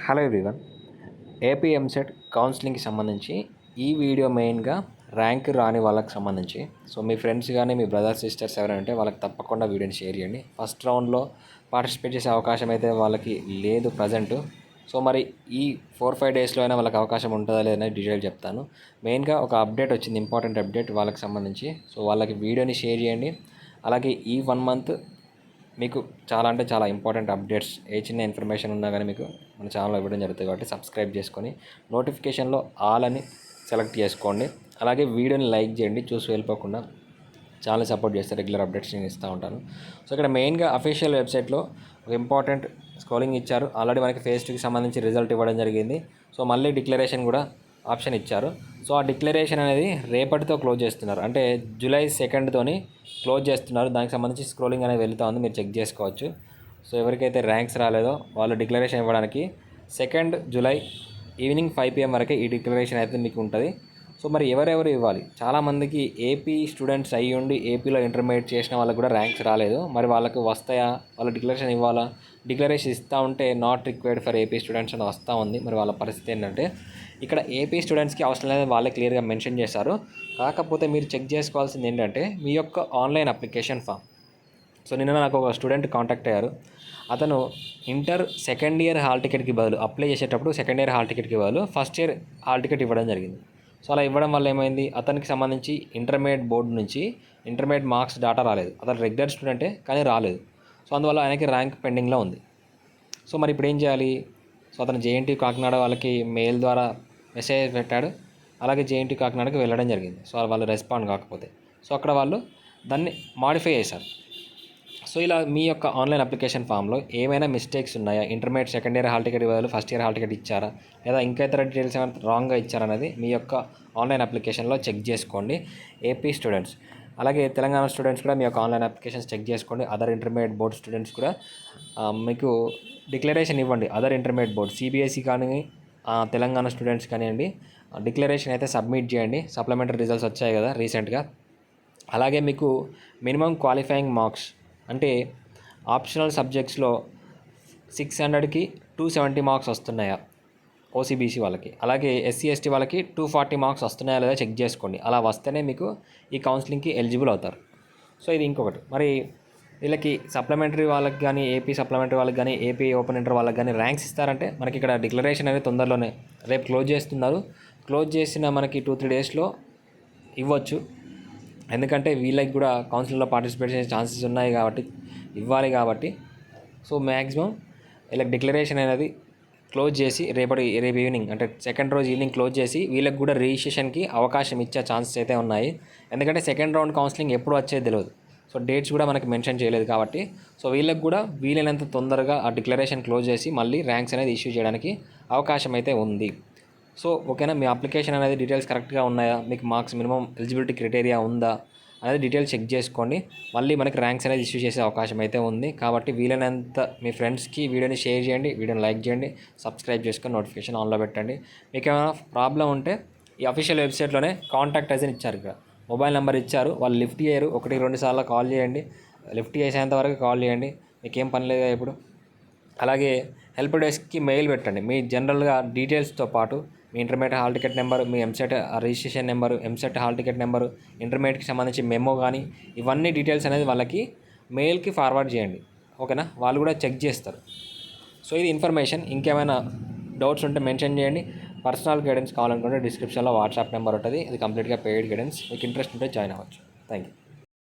Hello everyone. AP EAMCET కౌన్సిలింగ్కి సంబంధించి ఈ video మెయిన్గా ర్యాంక్ రాని వాళ్ళకి సంబంధించి. సో మీ ఫ్రెండ్స్ కానీ మీ బ్రదర్స్ సిస్టర్స్ ఎవరైనా ఉంటే వాళ్ళకి తప్పకుండా వీడియోని షేర్ చేయండి. ఫస్ట్ రౌండ్లో పార్టిసిపేట్ చేసే అవకాశం అయితే వాళ్ళకి లేదు ప్రజెంట్. సో మరి ఈ 4-5 డేస్లో అయినా వాళ్ళకి అవకాశం ఉంటుందా లేదనేది డీటెయిల్ చెప్తాను. మెయిన్గా ఒక అప్డేట్ వచ్చింది, ఇంపార్టెంట్ అప్డేట్ వాళ్ళకి సంబంధించి. సో వాళ్ళకి వీడియోని షేర్ చేయండి. అలాగే ఈ 1 మంత్ మీకు చాలా అంటే చాలా ఇంపార్టెంట్ అప్డేట్స్, ఏ చిన్న ఇన్ఫర్మేషన్ ఉన్నా కానీ మీకు మన ఛానల్లో ఇవ్వడం జరుగుతుంది. కాబట్టి సబ్స్క్రైబ్ చేసుకొని నోటిఫికేషన్లో ఆల్ అని సెలెక్ట్ చేసుకోండి. అలాగే వీడియోని లైక్ చేయండి, చూసి వెళ్ళిపోకుండా ఛానల్ సపోర్ట్ చేస్తే రెగ్యులర్ అప్డేట్స్ నేను ఇస్తూ ఉంటాను. సో ఇక్కడ మెయిన్గా అఫీషియల్ వెబ్సైట్లో ఒక ఇంపార్టెంట్ స్క్రోలింగ్ ఇచ్చారు. ఆల్రెడీ మనకి ఫేజ్ 2కి సంబంధించి రిజల్ట్ ఇవ్వడం జరిగింది. సో మళ్ళీ డిక్లరేషన్ కూడా ఆప్షన్ ఇచ్చారు. సో ఆ డిక్లరేషన్ అనేది రేపటితో క్లోజ్ చేస్తున్నారు, అంటే జూలై 2తోని క్లోజ్ చేస్తున్నారు. దానికి సంబంధించి స్క్రోలింగ్ అనేది వెళ్తూ ఉంది, మీరు చెక్ చేసుకోవచ్చు. సో ఎవరికైతే ర్యాంక్స్ రాలేదో వాళ్ళు డిక్లరేషన్ ఇవ్వడానికి 2 జూలై ఈవినింగ్ 5 PM వరకే ఈ డిక్లరేషన్ అయితే మీకు ఉంటుంది. సో మరి ఎవరెవరు ఇవ్వాలి? చాలామందికి ఏపీ స్టూడెంట్స్ అయ్యి ఉండి ఏపీలో ఇంటర్మీడియట్ చేసిన వాళ్ళకి కూడా ర్యాంక్స్ రాలేదు. మరి వాళ్ళకి వస్తాయా? వాళ్ళ డిక్లరేషన్ ఇవ్వాలా? డిక్లరేషన్ ఇస్తూ ఉంటే not required for AP students అని వస్తూ ఉంది. మరి వాళ్ళ పరిస్థితి ఏంటంటే ఇక్కడ ఏపీ స్టూడెంట్స్కి అవసరం లేదని వాళ్ళే క్లియర్గా మెన్షన్ చేశారు. కాకపోతే మీరు చెక్ చేసుకోవాల్సింది ఏంటంటే మీ యొక్క ఆన్లైన్ అప్లికేషన్ ఫామ్. సో నిన్న నాకు ఒక స్టూడెంట్ కాంటాక్ట్ అయ్యారు. అతను ఇంటర్ సెకండ్ ఇయర్ హాల్ టికెట్కి బదులు అప్లై చేసేటప్పుడు సెకండ్ ఇయర్ హాల్ టికెట్కి బదులు ఫస్ట్ ఇయర్ హాల్ టికెట్ ఇవ్వడం జరిగింది. సో అలా ఇవ్వడం వల్ల ఏమైంది, అతనికి సంబంధించి ఇంటర్మీడియట్ బోర్డు నుంచి ఇంటర్మీడియట్ మార్క్స్ డాటా రాలేదు. అతను రెగ్యులర్ స్టూడెంటే కానీ రాలేదు. సో అందువల్ల ఆయనకి ర్యాంక్ పెండింగ్లో ఉంది. సో మరి ఇప్పుడు ఏం చేయాలి? సో అతను జేఎన్టీ కాకినాడ వాళ్ళకి మెయిల్ ద్వారా మెసేజ్ పెట్టాడు. అలాగే జేఎన్టీ కాకినాడకి వెళ్ళడం జరిగింది. సో వాళ్ళు రెస్పాండ్ కాకపోతే సో అక్కడ వాళ్ళు దాన్ని మాడిఫై చేశారు. సో ఇలా మీ యొక్క ఆన్లైన్ అప్లికేషన్ ఫామ్లో ఏమైనా మిస్టేక్స్ ఉన్నాయా, intermediate second year hall ticket బదులు ఫస్ట్ ఇయర్ హాల్ టికెట్ ఇచ్చారా, లేదా ఇంకా ఇతర డీటెయిల్స్ ఏమైనా రాంగ్గా ఇచ్చారనేది మీ యొక్క ఆన్లైన్ అప్లికేషన్లో చెక్ చేసుకోండి ఏపీ స్టూడెంట్స్. అలాగే తెలంగాణ స్టూడెంట్స్ కూడా మీ యొక్క ఆన్లైన్ అప్లికేషన్స్ చెక్ చేసుకోండి. అదర్ ఇంటర్మీడియట్ బోర్డ్ స్టూడెంట్స్ కూడా మీకు డిక్లరేషన్ ఇవ్వండి. అదర్ ఇంటర్మీడియట్ బోర్డ్ సిబిఎస్ఈ కానీ తెలంగాణ స్టూడెంట్స్ కానివ్వండి, డిక్లరేషన్ అయితే సబ్మిట్ చేయండి. సప్లిమెంటరీ రిజల్ట్స్ వచ్చాయి కదా రీసెంట్గా. అలాగే మీకు మినిమం క్వాలిఫైయింగ్ మార్క్స్ అంటే ఆప్షనల్ సబ్జెక్ట్స్లో 600కి 270 మార్క్స్ వస్తున్నాయా ఓసీబీసీ వాళ్ళకి, అలాగే ఎస్సీ ఎస్టీ వాళ్ళకి 240 మార్క్స్ వస్తున్నాయా లేదా చెక్ చేసుకోండి. అలా వస్తేనే మీకు ఈ కౌన్సిలింగ్కి ఎలిజిబుల్ అవుతారు. సో ఇది ఇంకొకటి. మరి వీళ్ళకి సప్లిమెంటరీ వాళ్ళకి కానీ ఏపీ సప్లిమెంటరీ వాళ్ళకి కానీ ఏపీ ఓపెన్ ఇంటర్ వాళ్ళకి కానీ ర్యాంక్స్ ఇస్తారంటే మనకి ఇక్కడ డిక్లరేషన్ అనేది తొందరలోనే రేపు క్లోజ్ చేస్తున్నారు. క్లోజ్ చేసిన మనకి 2-3 డేస్లో ఇవ్వచ్చు. ఎందుకంటే వీళ్ళకి కూడా కౌన్సిలింగ్లో పార్టిసిపేట్ చేసే ఛాన్సెస్ ఉన్నాయి కాబట్టి ఇవ్వాలి కాబట్టి. సో మ్యాక్సిమం వీళ్ళకి డిక్లరేషన్ అనేది క్లోజ్ చేసి రేపు ఈవినింగ్ అంటే సెకండ్ రోజు ఈవినింగ్ క్లోజ్ చేసి వీళ్ళకి కూడా రిజిస్ట్రేషన్కి అవకాశం ఇచ్చే ఛాన్సెస్ అయితే ఉన్నాయి. ఎందుకంటే సెకండ్ రౌండ్ కౌన్సిలింగ్ ఎప్పుడు వచ్చేది తెలియదు. సో డేట్స్ కూడా మనకి మెన్షన్ చేయలేదు కాబట్టి సో వీళ్ళకి కూడా వీలైనంత తొందరగా ఆ డిక్లరేషన్ క్లోజ్ చేసి మళ్ళీ ర్యాంక్స్ అనేది ఇష్యూ చేయడానికి అవకాశం అయితే ఉంది. సో ఓకేనా, మీ అప్లికేషన్ అనేది డీటెయిల్స్ కరెక్ట్గా ఉన్నాయా, మీకు మార్క్స్ మినిమం ఎలిజిబిలిటీ క్రైటీరియా ఉందా అనేది డీటెయిల్స్ చెక్ చేసుకోండి. మళ్ళీ మనకి ర్యాంక్స్ అనేది ఇష్యూ చేసే అవకాశం అయితే ఉంది. కాబట్టి వీలైనంత మీ ఫ్రెండ్స్కి వీడియోని షేర్ చేయండి, వీడియోని లైక్ చేయండి, సబ్స్క్రైబ్ చేసుకొని నోటిఫికేషన్ ఆన్లో పెట్టండి. మీకు ఏమైనా ప్రాబ్లం ఉంటే ఈ అఫీషియల్ వెబ్సైట్లోనే కాంటాక్ట్ అస్ అని ఇచ్చారు. ఇక్కడ మొబైల్ నెంబర్ ఇచ్చారు, వాళ్ళు లిఫ్ట్ చేయరు. 1-2 సార్లు కాల్ చేయండి, లిఫ్ట్ చేసేంత వరకు కాల్ చేయండి, మీకేం పని లేదా ఇప్పుడు. అలాగే హెల్ప్ డెస్క్కి మెయిల్ పెట్టండి. మీ జనరల్గా డీటెయిల్స్తో పాటు మీ ఇంటర్మీడియట్ హాల్ టికెట్ నెంబరు, మీ EAMCET registration number, EAMCET hall ticket number, ఇంటర్మీడియట్కి సంబంధించి మెమో కానీ ఇవన్నీ డీటెయిల్స్ అనేది వాళ్ళకి మెయిల్కి ఫార్వర్డ్ చేయండి. ఓకేనా, వాళ్ళు కూడా చెక్ చేస్తారు. సో ఇది ఇన్ఫర్మేషన్. ఇంకేమైనా డౌట్స్ ఉంటే మెన్షన్ చేయండి. పర్సనల్ గైడెన్స్ కావాలనుకుంటే డిస్క్రిప్షన్లో వాట్సాప్ నెంబర్ ఉంటుంది, అది కంప్లీట్గా పెయిడ్ గైడెన్స్. మీకు ఇంట్రెస్ట్ ఉంటే జాయిన్ అవ్వచ్చు. Thank you.